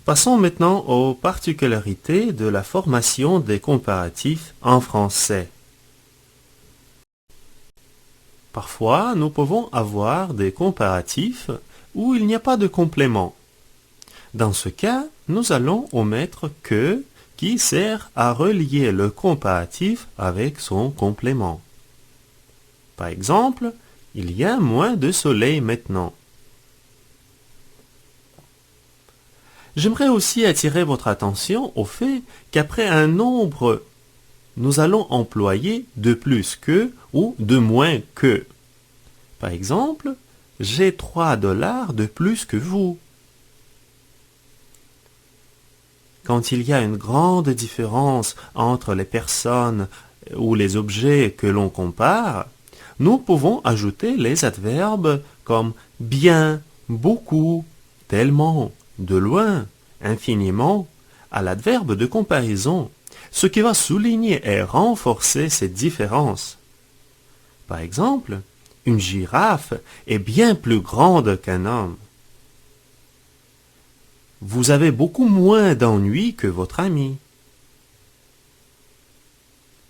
Passons maintenant aux particularités de la formation des comparatifs en français. Parfois, nous pouvons avoir des comparatifs où il n'y a pas de complément. Dans ce cas, nous allons omettre que qui sert à relier le comparatif avec son complément. Par exemple, il y a moins de soleil maintenant. J'aimerais aussi attirer votre attention au fait qu'après un nombre, nous allons employer de plus que ou de moins que. Par exemple, j'ai 3 dollars de plus que vous. Quand il y a une grande différence entre les personnes ou les objets que l'on compare, nous pouvons ajouter les adverbes comme bien, beaucoup, tellement, de loin, infiniment à l'adverbe de comparaison, ce qui va souligner et renforcer cette différence. Par exemple, une girafe est bien plus grande qu'un homme. Vous avez beaucoup moins d'ennuis que votre ami.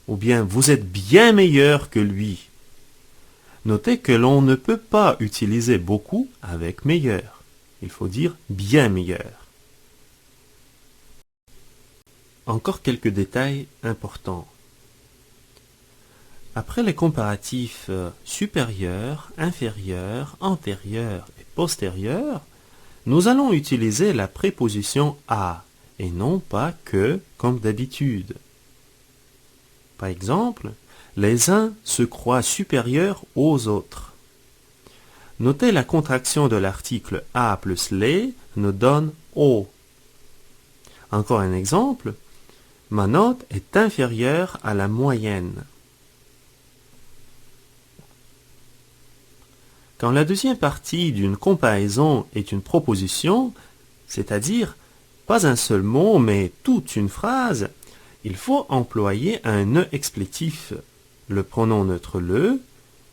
Ou bien vous êtes bien meilleur que lui. Notez que l'on ne peut pas utiliser beaucoup avec meilleur. Il faut dire bien meilleur. Encore quelques détails importants. Après les comparatifs supérieur, inférieur, antérieur et postérieur, nous allons utiliser la préposition à et non pas que comme d'habitude. Par exemple, les uns se croient supérieurs aux autres. Notez la contraction de l'article à plus les nous donne au. Encore un exemple, ma note est inférieure à la moyenne. Quand la deuxième partie d'une comparaison est une proposition, c'est-à-dire pas un seul mot mais toute une phrase, il faut employer un ne explétif, le pronom neutre le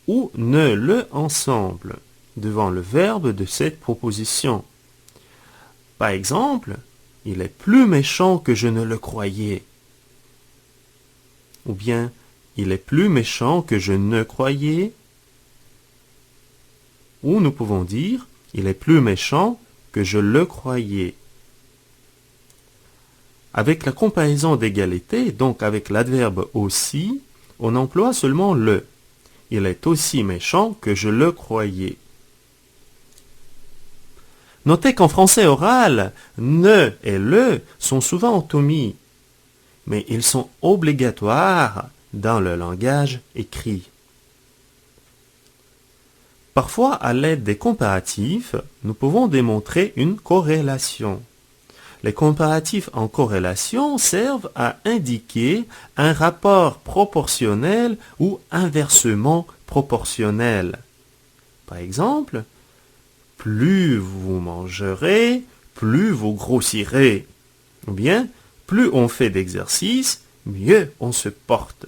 ou ne le ensemble, devant le verbe de cette proposition. Par exemple, il est plus méchant que je ne le croyais. Ou bien, il est plus méchant que je ne croyais. Ou nous pouvons dire, il est plus méchant que je le croyais. Avec la comparaison d'égalité, donc avec l'adverbe aussi, on emploie seulement le. Il est aussi méchant que je le croyais. Notez qu'en français oral, ne et le sont souvent automies, mais ils sont obligatoires dans le langage écrit. Parfois, à l'aide des comparatifs, nous pouvons démontrer une corrélation. Les comparatifs en corrélation servent à indiquer un rapport proportionnel ou inversement proportionnel. Par exemple, plus vous mangerez, plus vous grossirez. Ou bien, plus on fait d'exercice, mieux on se porte.